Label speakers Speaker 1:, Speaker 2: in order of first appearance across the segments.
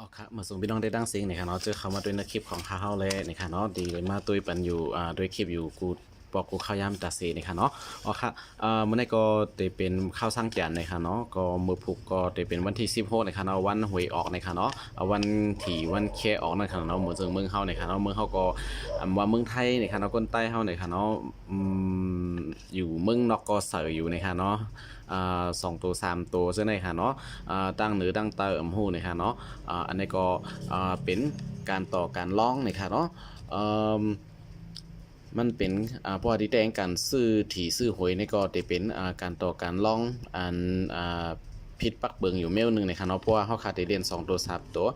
Speaker 1: อ๋อครับมาส่งพี่น้องได้ดังเสียงนะครับเนาะเจอเขามาด้วยในคลิปของข้าวเลยนะครับเนาะดีเลยมาตัวปันอยู่ด้วยคลิปอยู่กูบอกกูข้าวยำตาเซนะครับเนาะอ๋อครับเมื่อไหร่ก็จะเป็นข้าวสร้างจานนะครับเนาะก็มือผูกก็จะเป็นวันที่16นะครับเนาะวันหวยออกนะครับเนาะวันที่วันแค่ออกนะครับเนาะเหมือนเมืองเฮานะครับเนาะเมืองเฮาก็ว่าเมืองไทยนะครับเนาะคนใต้เฮานะครับเนาะอยู่เมืองนอกก็เสืออยู่นะครับเนาะ2 ตัว 3 ตัวซึ่งในค่ะเนาะตั้งเหนือตั้งใต้หูนะคะเนาะอันนี้ก็เป็นการต่อการร้องนะคะเนาะมันเป็นพอที่แต่งการซื้อถี่ซื้อหวยนี่ก็จะเป็นการต่อการร้องอันพิษปักเบิงอยู่เมลหนึ่งในค่ะเนาะเพราะว่าเขาขาดเรียน2 ตัว 3 ตัว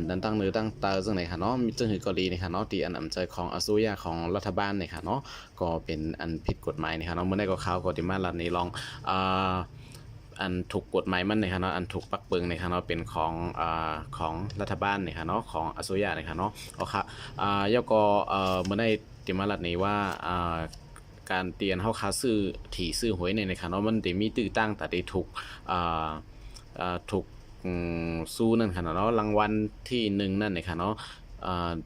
Speaker 1: ดันตั้งเนื้อตั้งตาซึ่งในค่ะเนาะมีจึงหือกรณีในค่ะเนาะที่อันอำใจของอสุยาของรัฐบาลในค่ะเนาะก็เป็นอันผิดกฎหมายในค่ะเนาะเมื่อได้ก็ข่าวก็ที่มาลัดนี้ลองอันถูกกฎหมายมันในค่ะเนาะอันถูกปักเบิงในค่ะเนาะเป็นของรัฐบาลในค่ะเนาะของอสุยาในค่ะเนาะเอาค่ะย่อก็เมื่อได้ที่มาลัดนี้ว่าการเตียนเฮาคาซื้อถี่ซื้อหวยในค่ะเนาะมันได้มีตื้อตั้งแต่ได้ถูกถูกสู้นั่นค่ะเนาะรางวัลที่1นั่นนะคะเนาะ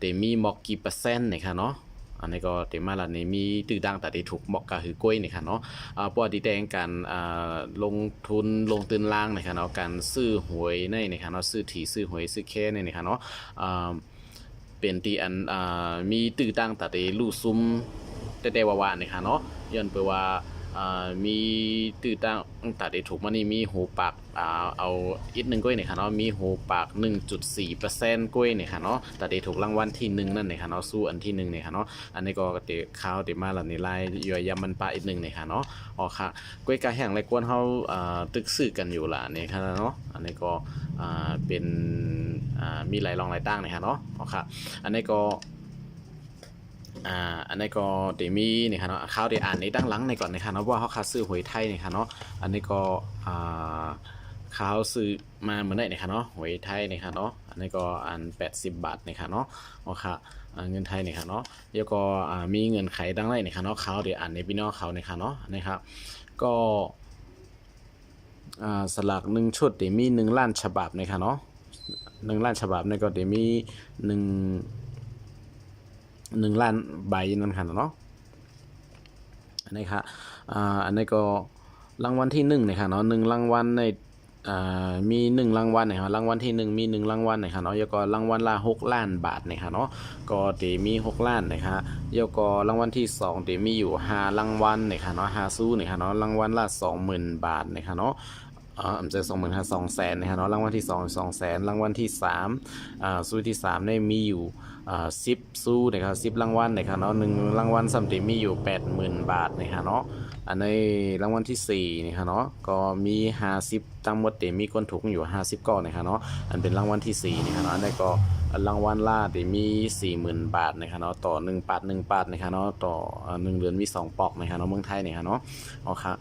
Speaker 1: ได้มีหมอกกี่เปอร์เซ็นต์นะคะเนาะอันนี้ก็เต็มมาละนี่มีตื้อดังแต่ได้ถูกหมอกกะหือกล้วยนี่ค่ะเนาะปกติแต่งการลงทุนลงตื่นล่างนะคะเนาะการซื้อหวยในนะคะเนาะซื้อถี่ซื้อหวยซื้อแค่ในนะคะเนาะเป็นที่อันมีตื้อดังแต่ได้ลู่ซุ่มแต่ว่านะคะเนาะย้อนไปว่ามีตื้อตั้งตัดได้ถูกมันนี่มีหูปากเอาอีกหนึ่งก้อยเนี่ยค่ะเนาะมีหูปาก 1.4% ก้อยเนี่ยค่ะเนาะตัดได้ถูกรางวัลที่1นั่นเนี่ยค่ะเนาะสู้อันที่1เนี่ยค่ะเนาะอันนี้ก็เตะข้าวเตะมาหลังนี้ไล่ย่อยยำมันปลาอีกหนึ่งเนี่ยค่ะเนาะอ๋อค่ะก้อยกาแห้งไรกวนเฮาตึกซื้อกันอยู่ล่ะเนี่ยค่ะเนาะอันนี้ก็เป็นมีหลายรองหลายตั้งเนี่ยค่ะเนาะอ๋อค่ะอันนี้ก็อันนี้ก็เดมีนี่ครับเนาะข่าวเดอ่านในตั้งหลังในก่อนนะครับเนาะว่าเขาคาซื้อหวยไทยนี่ครับเนาะอันนี้ก็ข่าวซื้อมาเหมือนได้นี่ครับเนาะหวยไทยนี่ครับเนาะอันนี้ก็อัน80 บาทนี่ครับเนาะโอเคเงินไทยนี่ครับเนาะแล้วก็มีเงินไขดังไรนี่ครับเนาะข่าวเดอ่านในพี่น้องเขานี่ครับเนาะนะครับก็สลาก1 ชุดเดมี1 ล้านฉบับนี่ครับเนาะ1 ล้านฉบับนี่ก็เดมี1 ล้านใบนั่นค่ะเนาะอันนี้ค่ะอันนี้ก็รางวัลที่1นะคะเนาะ1 รางวัลในมี1 รางวัลนะครับรางวัลที่1มี1 รางวัลนะคะเนาะแล้วก็รางวัลละ6 ล้านบาทนะคะเนาะก็จะมี6 ล้านนะคะแล้วก็รางวัลที่2จะมีอยู่5 รางวัลนะคะเนาะ5สู้นะคะเนาะรางวัลละ 20,000 บาทนะคะเนาะจะ2,000 200,000นะครับเนาะรางวัลที่2 200,000รางวัลที่3สู้ที่3ได้มีอยู่10สู้นะครับ10 รางวัลนะครับเนาะ1 รางวัลสำเร็จมีอยู่ 80,000 บาทนะครับเนาะอันในรางวัลที่4นี่ครับเนาะก็มี50ทั้งหมดเต็มมีคนถูกอยู่50ก้อนนะครับเนาะอันเป็นรางวัลที่4นี่ครับเนาะอันนี้ก็รางวัลล่าได้มี 40,000 บาทนะครับเนาะต่อ1 ปาดนะครับเนาะต่อ1 เดือนมี2 ปอกนะครับเนาะเมืองไทยนี่ครับเนาะเอาค่ะ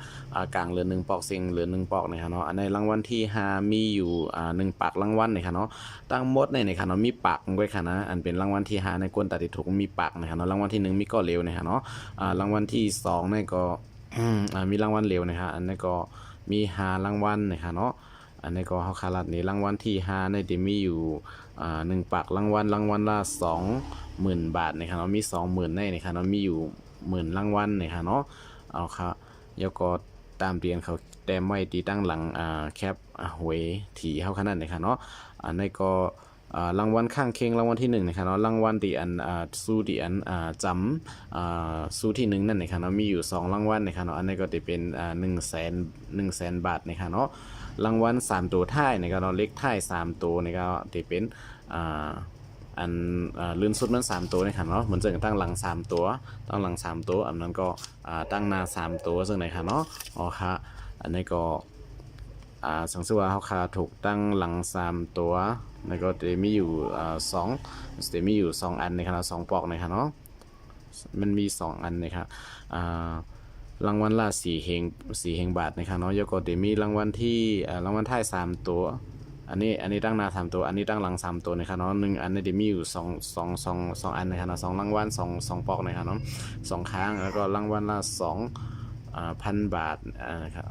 Speaker 1: กลางเดือน1 ปอกเซ็งเดือน1 ปอกนะครับเนาะอันในรางวัลที่5มีอยู่1 ปากรางวัลนะครับเนาะตั้งหมดในนะครับเนาะมีปากด้วยค่ะนะอันเป็นรางวัลที่5ในกวนตัดถูกมีปากนะครับเนาะรางวัลที่1มีก้อเหลวนะครับเนาะรางวัลที่2นี่ก็มีรางวัลเหลวนะครับอันนี้ก็มี5 รางวัลนะครับเนาะอันนี้ก็เฮาคารัดนี่รางวัลที่5ในที่มีอยู่1 ปากรางวัลละ20,000 บาทนะครับเนาะมี 20,000ในนะครับเนาะมีอยู่10,000 รางวัลนะครับเนาะเอาค่ะแล้วก็ตามเรียนเขาแต้มไว้ที่ตั้งหลังแคปหวยถี่เฮาขนาดนะครับเนาะอันนี้ก็รางวัลข้างเคียงรางวัลที่1นะครับเนาะรางวัลที่อันสู้ที่อันจำสู้ที่1นั่นนะครับเนาะมีอยู่2 รางวัลนะครับเนาะอันนี้ก็จะเป็น100,000 บาทนะครับเนาะรางวัล3 ตัวท้ายนะครับเนาะเลขท้าย3 ตัวนี่ก็จะเป็นอันลื่นสุดมัน3 ตัวนะครับเนาะเหมือนจะตั้งหลัง3 ตัวตั้งหลัง3 ตัวอันนั้นก็ตั้งหน้า3 ตัวซึ่งไหนครับเนาะอ๋อค่ะอันนี้ก็สังเกตว่าเขาคาถูกตั้งหลัง3 ตัวแล้วก็จะมีอยู่จะมีอยู่2 อันนะครับ2 ปอกนะครับเนาะมันมี2 อันนะครับรางวัลละ4 เฮงบาทนะครับเนาะแล้วก็จะมีรางวัลที่รางวัลท้าย3 ตัวอันนี้ตั้งหน้า3 ตัวอันนี้ตั้งหลัง3 ตัวนะครับเนาะ1 อันนี้จะมีอยู่2 อันนะครับเนาะ2 รางวัล2 ปอกนะครับเนาะ2 ครั้งแล้วก็รางวัลละ2 1,000 บาทนะครับ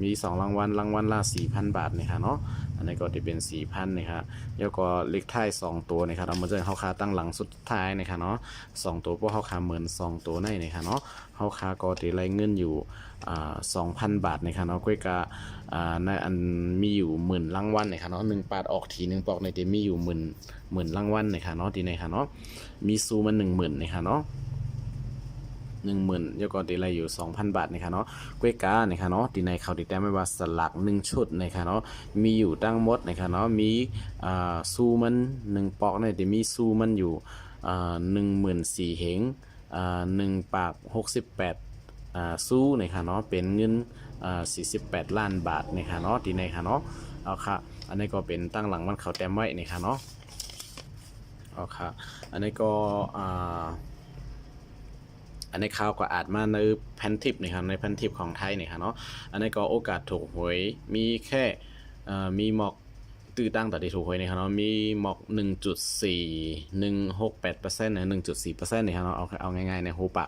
Speaker 1: มี2รางวัลละ 4,000 บาทนะครับเนาะอันนี้ก็จะเป็น 4,000 นะครับแล้วก็เลขท้าย2ตัวนะครับเอามาเจอเฮาคาตั้งหลังสุดท้ายนะครับเนาะ2ตัวพวกเฮาคาเหมือน2ตัวในนะครับเนาะเฮาคาก็ได้รายเงินอยู่2,000 บาทนะครับเนาะก้อยกะในอันมีอยู่10,000รางวัลนะครับเนาะ1ปาดออกที1ปอกในที่มีอยู่10,000รางวัลนะครับเนาะที่ไหนครับเนาะมีซูมัน 10,000นะครับเนาะ10,000แล้วก็ตีไรอยู่ 2,000 บาทนะครับเนาะกล้วยกานะครับเนาะตีในเขาติดแต้มไม่ว่าสลัก1ชุดนะครับเนาะมีอยู่ตั้งหมดนะครับเนาะมีซูมัน1ปอกเนี่ยแต่มีซูมันอยู่14,000เหง1ปาก68ซูนะครับเนาะเป็นเงิน48ล้านบาทนะครับเนาะตีในค่ะเนาะเอาค่ะอันนี้ก็เป็นตั้งหลังมันเขาแต้มไว้นะครับเนาะเอาค่ะอันนี้ก็อันนี้ข่าวก็อาจมาในแผ่นทิปนะครับในแผ่นทิปของไทยนะครับเนาะอันนี้ก็โอกาสถูกหวยมีแค่มีหมอกตื้อตั้งแต่ที่ถูกหวยนะครับเนาะมีหมอก 1.4168% นะ 1.4% นะครับเนาะเอาง่ายๆในหูป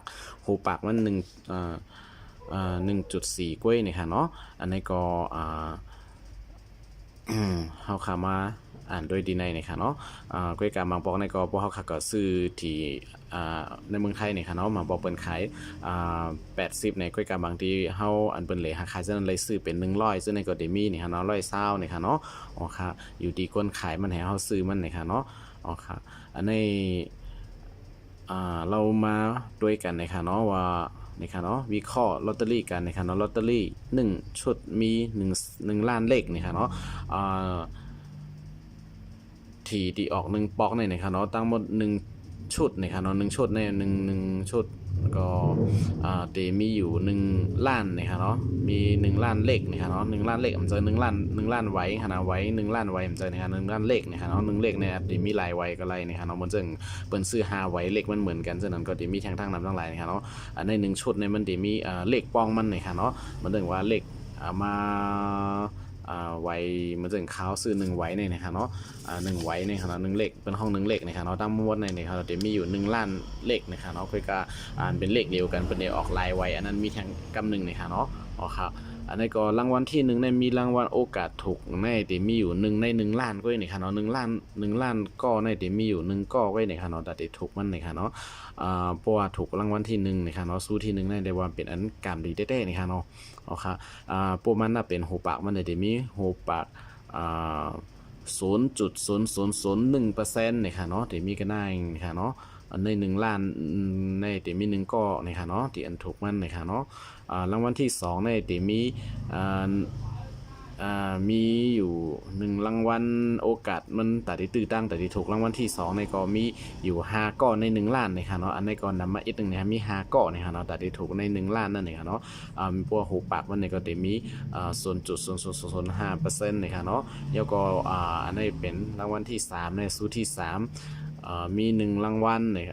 Speaker 1: ากมัน1.4 กล้วยนะครับเนาะอันนี้ก็เฮาขามาอ่านด้วยดีในนะครับเนาะกล้วยกาบางปอกในก็พวกเฮาก็ซื้อที่ในเมืองไทยนี่ค่ะเนาะมาบอกเปิ้นขาย80ในกล้วยกาบางที่เฮาอันเปิ้นเลยหาขายฉะนั้นเลยซื้อเป็น100ซึ่งในก็ได้มีนี่ค่ะเนาะ120นี่ค่ะเนาะอ๋อค่ะอยู่ที่คนขายมันให้เฮาซื้อมันนี่ค่ะเนาะอ๋อค่ะอันนี้เรามาด้วยกันนะคะเนาะว่านะคะเนาะวิเคราะห์ลอตเตอรี่กันนะคะเนาะลอตเตอรี่1ชุดมี1ล้านเลขนะคะเนาะที่ออก1ปอกในนะคะเนาะตั้งหมด1ชุดนะคะเนาะ1ชุดใน1ชุดก็เตมีอยู่1ล้านนะคะเนาะมี1ล้านเลขนะคะเนาะ1ล้านเลขมันจะ1ล้านไว้ค่ะนะไว้1ล้านไว้มันจะนะคะ1ล้านเลขนะคะเนาะ1เลขในอันมีหลายไว้ก็ไรนะคะเนาะมันจึงเปิ้นซื้อ5ไว้เลขมันเหมือนกันฉะนั้นก็สิมีทั้งนำทั้งหลายนะคะเนาะใน1ชุดเนี่ยมันสิมีเลขปองมันนะคะเนาะมันถึงว่าเลขมาไว้มันถึงข้าวซื้อ1ไว้ในนะครับเนาะ1ไว้ในครับเนาะ1เลขเป็นห้อง1เลขนะครับเนาะตามมวลในนะครับจะมีอยู่1ล้านเลขนะครับเนาะคือการเป็นเลขเดียวกันเป็นได้ออกลายไว้อันนั้นมีทั้งกำหนึ่งนะครับเนาะอ๋อครับอันนี้ก็รางวัลที่1ในมีรางวัลโอกาสถูกในที่มีอยู่1ใน1ล้านก็นี่ครับเนาะ1ล้านก็ในที่มีอยู่1ก็ไว้นี่ครับเนาะแต่ที่ถูกมันนี่ครับเนาะเพราะว่าถูกรางวัลที่1นี่ครับเนาะสู้ที่1ได้ว่าเป็นอันการดีเต้ๆนี่ครับเนาะอ๋อครับพวกมันน่ะเป็นหูปากมันได้มีหูปาก0.0001%นะคะเนาะที่มีก็ได้นะคะเนาะอันใน1ล้านในที่มี1ก็นะคะเนาะที่อันถูกมันนะคะเนาะรางวัลที่2ในที่มีมีอยู่1รางวัลโอกาสมันแต่ที่ตื้อตั้งแต่ที่ถูกรางวัลที่2ในก็มีอยู่5ก้อนใน1ล้านนะคะเนาะอันในก็นำมาอีกนึงนะมี5ก้อนนะคะเนาะแต่ที่ถูกใน1ล้านนั่นเองค่ะเนาะมีพวกหูปากมันก็จะมี0.0005%นะคะเนาะแล้วก็อันนี้เป็นรางวัลที่3ในสู้ที่3มี1รางวัลเนี่ย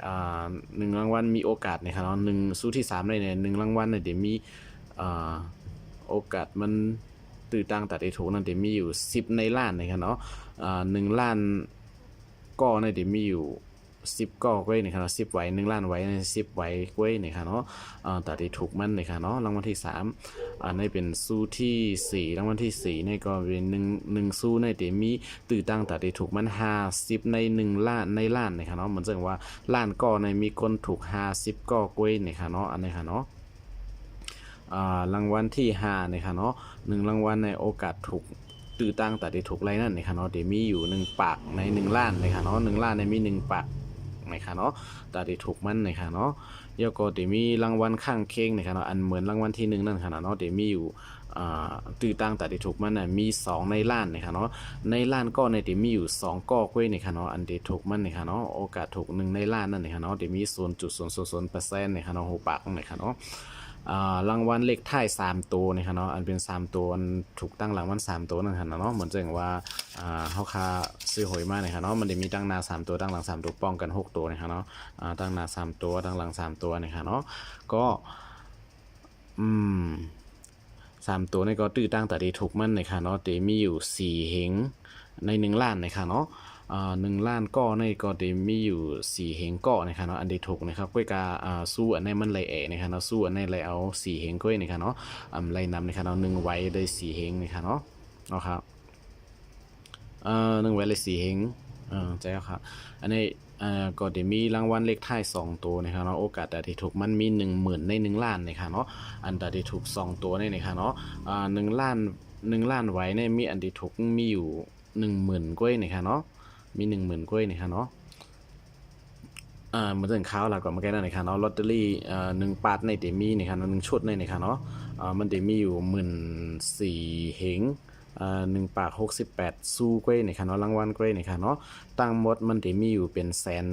Speaker 1: 1รางวัลมีโอกาสนะครับเนาะ1สู้ที่3ใน1รางวัลเนี่ยเดี๋ยวมีโอกาสมันตื้อตั้งแต่ที่ถูกนั่นเดี๋ยวมีอยู่10ในล้านนะครับเนาะ1ล้านก็ในเดี๋ยวมีอยู่10ก็ไว้นะครับเนาะ10ไว้1ล้านไว้10ไว้ไว้นะครับเนาะแต่ที่ถูกมันนะครับเนาะรางวัลที่3นี่เป็นสู้ที่4รางวัลที่4นี่ก็เป็น1สู้ในเดี๋ยวมีตื้อตั้งแต่ที่ถูกมัน50ใน1ล้านนะครับเนาะเหมือนจะว่าล้านก็ในมีคนถูก50ก็ไว้นะครับเนาะอันนี้ค่ะเนาะรางวัลที่5นะครับเนาะ1รางวัลในโอกาสถูกตื้อตั้งแต่ที่ถูกไรนั่นนะครับเนาะเดี๋ยวมีอยู่1ปากใน1ล้านนะครับเนาะ1ล้านในมี1ปากนะครับเนาะแต่ที่ถูกมันนะครับเนาะแล้วก็เดี๋ยวมีรางวัลข้างเคียงนะครับเนาะอันเหมือนรางวัลที่1นั่นครับเนาะเดี๋ยวมีอยู่ตื้อตั้งแต่ที่ถูกมันน่ะมี2ในล้านนะครับเนาะในล้านก็ในเดี๋ยวมีอยู่2ก็กล้วยนะครับเนาะอันที่ถูกมันนะครับเนาะโอกาสถูก1ในล้านนั่นนะครับเนาะเดี๋ยวมี 0.000% นะครับเนาะหูปากนะครับเนาะรางวัลเลขท้าย3ตัวนะครับเนาะอันเป็น3ตัวอันถูกตั้งรางวัล3ตัวนั่นครับเนาะเหมือนจะว่าเฮาค่าซื้อหวยมานะครับเนาะมันจะมีตั้งหน้า3ตัวตั้งหลัง3ตัวป้องกัน6ตัวนะครับเนาะตั้งหน้า3ตัวตั้งหลัง3ตัวนะครับเนาะก็3ตัวนี่ก็ตื้อตั้งแต่ที่ถูกมันนะครับเนาะแต่มีอยู่4เหงใน1ล้านนะครับเนาะ 1 ล้านก้อในก็ได้มีอยู่4เฮงก้อนะครับเนาะอันที่ถูกนะครับก้อยกาสู้อันไหนมันไหลนะครับเนาะสู้อันไหนไหลเอา4เฮงก้อยนะครับเนาะไหลนำนะครับเนาะ1ไว้ได้4เฮงนะครับเนาะเอาครับ1ไว้เลย4เฮงใจครับอันนี้ก็ได้มีรางวัลเลขท้าย2ตัวนะครับเนาะโอกาสที่ถูกมันมี10,000ใน1ล้านนะครับเนาะอันที่ถูก2ตัวนี่นะครับเนาะ1ล้านไว้เนี่ยมีอันที่ถูกมีอยู่10,000กว่านะครับเนาะมี10,000กว่านะครับเนาะเหมือนถึงข้าวแล้วก็มาแก้ได้นะครับเนาะลอตเตอรี่1ปาดในเดมีนะครับ1ชุดในนะครับเนาะมันเดมีอยู่14,000เฮง1 ปาก68สู้กล้วยนะครับเนาะรางวัลกล้วยนะครับเนาะตั้งหมดมันเดมีอยู่เป็นแสน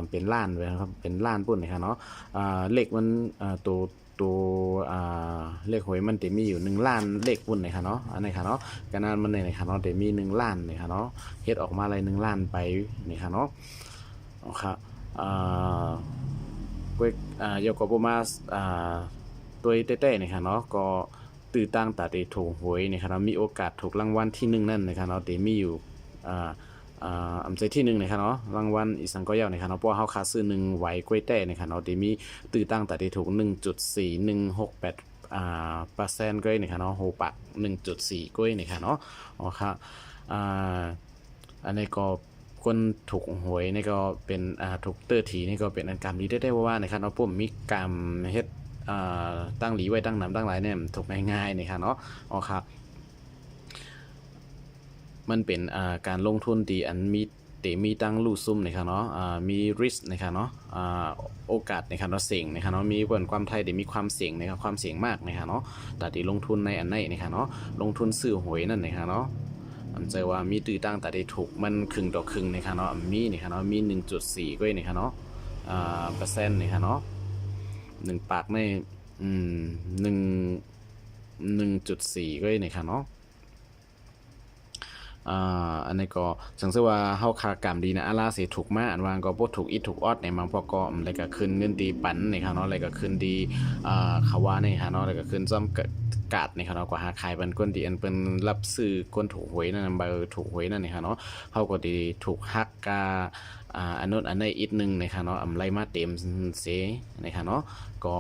Speaker 1: เป็นล้านเลยนะครับเป็นล้านปุ่นนะครับเนาะเลขมันตัวเลขหวยมันเดมีอยู่1ล้านเลขปุ่นนะครับเนาะอันนี้ครับเนาะการนั้นมันในนะครับเนาะเดมี1ล้านนะครับเนาะเฮ็ดออกมาเลย1ล้านไปนะครับเนาะครับกล้วยยกกมาตัวเต้ๆนะครับเนาะก็ตื่นตั้งแต่ได้ถูกหวยนะครับมีโอกาสถูกรางวัลที่1นั่นนะครับเนาะแต่มีอยู่อำใจที่1นะครับเนาะรางวัลอีสังก็ยาวนะครับเนาะเพราะว่าเฮาคาซื้อ1ไหวกล้วยแต้นะครับเนาะแต่มีตื่นตั้งแต่ได้ถูก1.4168เปอร์เซ็นต์กล้วยนะครับเนาะโหปัก1.4กล้วยนะครับเนาะอ๋อครับอันนี้ก็คนถูกหวยนี่ก็เป็นถูกเตอร์ทีนี่ก็เป็นอันกรรมดีได้ว่านะครับเนาะผมมีกรรมเฮ็ดตั้งหลีไว้ตั้งนำตั้งหลายเนี่ยถูกง่ายๆนะครับเนาะอ๋อครับมันเป็นการลงทุนที่อันมีตั้งลู่ซุ่มนะครับเนาะมีริสนะครับเนาะโอกาสนะครับเนาะเสี่ยงนะครับเนาะมีความไทยได้มีความเสี่ยงนะครับความเสี่ยงมากนะครับเนาะแต่ที่ลงทุนในอันไหนนะครับเนาะลงทุนซื้อหวยนั่นนะครับเนาะมันเจอว่ามีตื้อตั้งแต่ได้ถูกมันครึ่งต่อครึ่งนะครับเนาะมีนะครับเนาะมี1.4ก็นะครับเนาะเปอร์เซ็นต์นะครับเนาะ1ปากใน1.4ก็นะครับเนาะอันนี้ก็สังเกตว่าเฮาคากรรมดีนะอาลาสิถูกมาอันวางก็บ่ถูกอีถูกออดในบางพวกก็อะไรก็ขึ้นเงินดีปันนี่ครับเนาะอะไรก็ขึ้นดีเขาว่านี่ครับเนาะแล้วก็ขึ้นซ่อมกาดนี่ครับเนาะกว่าหาขายเป็นคนดีอันเป็นรับซื้อคนถูกหวยนั่นเบอร์ถูกหวยนั่นนี่ครับเนาะเฮาก็ดีถูกฮักกาอันนู้นอันนี้อีกนึงนะครับเนาะอำไรมาเต็มเสนะครับเนาะก็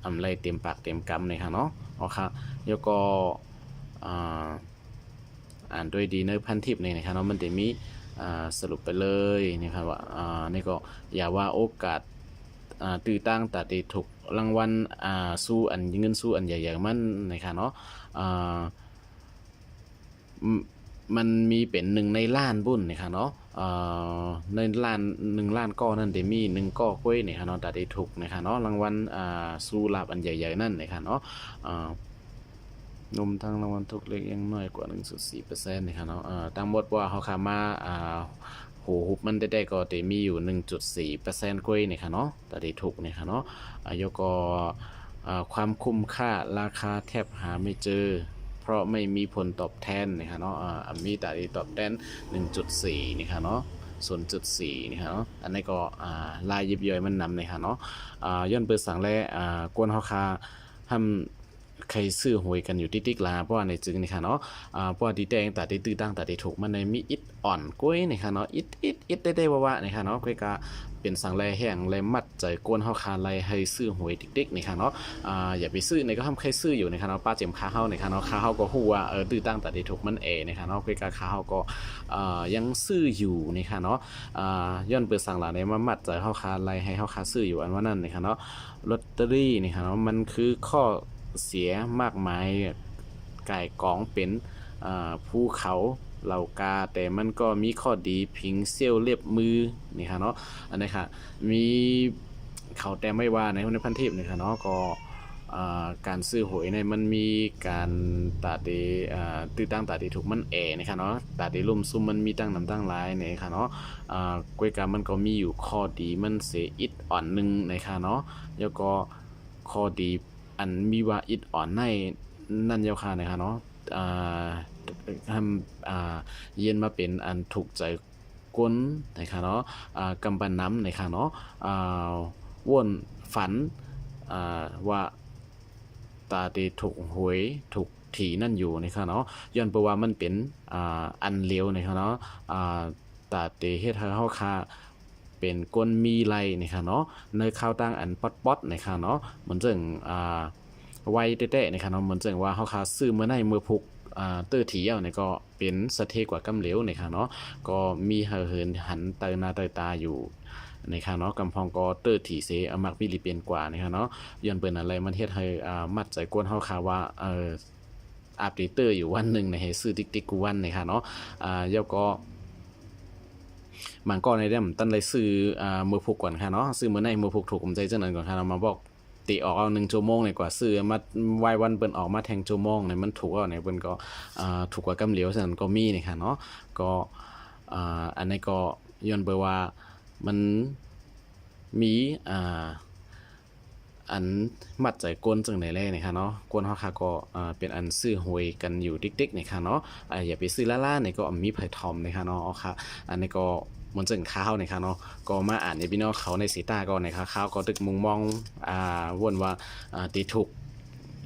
Speaker 1: อำไรเต็มปากเต็มกำนะครับเนาะอ๋อครับแล้วก็อ่านด้วยดีเนอร์พันทิปนี่นะครับเนาะมันจะมีสรุปไปเลยนะครับว่านี่ก็อย่าว่าโอกาสตื่นตั้งแต่ได้ถูกรางวัลสู้อันเงินสู้อันใหญ่ๆมันนะครับเนาะมันมีเป็น1ในล้านบุญนะครับเนาะในล้าน1ล้านก้อนั่นได้มี1ก้อกล้วยนะครับเนาะแต่ได้ถูกนะครับเนาะรางวัลสู้ลาบอันใหญ่ๆนั่นนะครับเนาะนมทางรางวัลทุกเลขยังน้อยกว่า 1.4% นะครับเนาะตั้งหมดว่าเขาขามาโหหุบมันได้ก็จะมีอยู่ 1.4% กว่านะครับเนาะแต่ได้ถูกนะครับเนาะยกก็ความคุ้มค่าราคาแทบหาไม่เจอเพราะไม่มีผลตอบแทนนะครับเนาะมีแต่ตอบแทน 1.4 นะครับเนาะ0.4นี่ครับเนาะอันนี้ก็ลายยิบย่อยมันนำนะครับเนาะย้อนเปิดสั่งและกวนเฮาคาทำใครซื้อหวยกันอยู่ติ๊กๆลาเพราะว่าในจึงนี่ค่ะเนาะเพราะว่าดีแดงแต่ได้ตื้อตั้งแต่ได้ถูกมันในมีอิดอ่อนกล้วยนี่ค่ะเนาะอิดได้ว่านี่ค่ะเนาะกล้วยกะเป็นสังแลแห้งแลมัดใจกวนเฮาคาไลให้ซื้อหวยติ๊กๆนี่ค่ะเนาะอย่าไปซื้อในก็ทำใครซื้ออยู่นี่ค่ะเนาะป้าเจียมค้าเฮานี่ค่ะเนาะค้าเฮาก็ฮู้ว่าตื้อตั้งแต่ได้ถูกมันนี่ค่ะเนาะกล้วยกะค้าเฮาก็ยังซื้ออยู่นี่ค่ะเนาะย้อนเปิดสั่งหลาในมามัดใจเฮาคาไลให้เฮาคาซื้ออยู่อันว่านั่นนี่ค่ะเนาะลอตเตอรี่นี่ค่ะเนาะมันคือข้อเสียมากมายไก่กองเป็นภูเขาเหล่ากาแต่มันก็มีข้อดีพิงเซี่ยวเรียบมือนี่ค่ะเนาะอันนี้ค่ะมีเขาแต่ไม่ว่าในพันทิปนี่ค่ะเนาะก็การซื้อหวยในมันมีการตัดดีตื้อตั้งตัดดีถูกมันนะครับเนาะตัดดีลุ่มซุ่มมันมีตั้งนำตั้งหลายนะครับเนาะกวยการมันก็มีอยู่ข้อดีมันเสียอิดอ่อนนึงนะครับเนาะแล้วก็ข้อดีอันมีว่าอิดอ่อนในนั่นยาวค่ะนะครับเนาะทำเย็นมาเป็นอันถูกใจก้นนะครับเนาะกำปั้นน้ำนะครับเนาะว่นฝันว่าตาตีถูกหวยถูกถีนั่นอยู่นะครับเนาะย้อนเพราะว่ามันเป็นอันเลี้ยวนะครับเนาะ ตาเตเฮ็ดให้เฮาค่ะเป็นก้นมีไหลนะคะเนาะในข้าวตั้งอันป๊อดๆนะคะเนาะเหมือนจังไวเตะๆนะคะเนาะเหมือนจังว่าเฮาค่ะซื้อมื้อในมื้อพุกเตื้อถีเอาเนี่ยก็เป็นสะเทกว่ากำเหลวนะคะเนาะก็มีเหินหันเตอหน้าเตอตาอยู่นะคะเนาะกำพองก็เตื้อถีเสอมักวิลิเปนกว่านะคะเนาะย้อนเปิ้นอะไรมันเฮ็ดให้มัดใจกวนเฮาค่ะว่าอัปเดตเตอร์อยู่วันหนึ่งในให้ซื้อติ๊กๆกูวันนะคะเนาะแล้วก็มันก็ในเรื่องตั้นเลยซื้อมือผูกก่อนค่ะเนาะซื้อมื้อในมือผูกถูกผมใจจังนั้นก่อนค่ะเรามาบอกตีออกเอา1ชั่วโมงเลยกว่าซื้อมาวัยวันเปิ้นออกมาแทงชั่วโมงเนี่ยมันถูกเอาเนี่ยเปิ้นก็ถูกกว่ากำเหลียวฉะนั้นก็มีนี่ค่ะเนาะก็อันนี้ก็ย้อนเบอว่ามันมีอันมัดใจกวนจังไหนแลนี่ค่ะเนาะกวนเฮาค่ะก็เป็นอันซื้อหวยกันอยู่ติ๊กๆนี่ค่ะเนาะอย่าไปซื้อล่าๆนี่ก็มีไผทอมนี่ค่ะเนาะค่ะอันนี้ก็มันจึงข้าวนี่ค่ะเนาะก็มาอ่านในพี่น้องเขาในสีตาก่อนนะคะข้าวก็ตึกมุงมองวนว่าตีถูก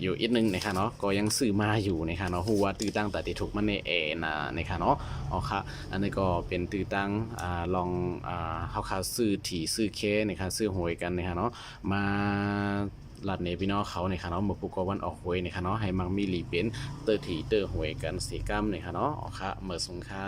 Speaker 1: อยู่อีกนึงนะคะเนาะก็ยังซื้อมาอยู่นะคะเนาะฮู้ว่าตื้อตั้งแต่ตีถูกมันในนะนะคะเนาะค่ะอันนี้ก็เป็นตื้อตั้งลองเฮาซื้อถี่ซื้อเคนะคะซื้อหวยกันนะคะเนาะมาลัดในพี่น้องเขาเนี่ยค่ะเนาะมาปุกวันออกหวยเนี่ยค่ะเนาะให้มังมีหลีเป็นเตอร์ถี่เตอร์หวยกันสีกัมเนี่ยค่ะเนาะค่ะเมื่อสงค่า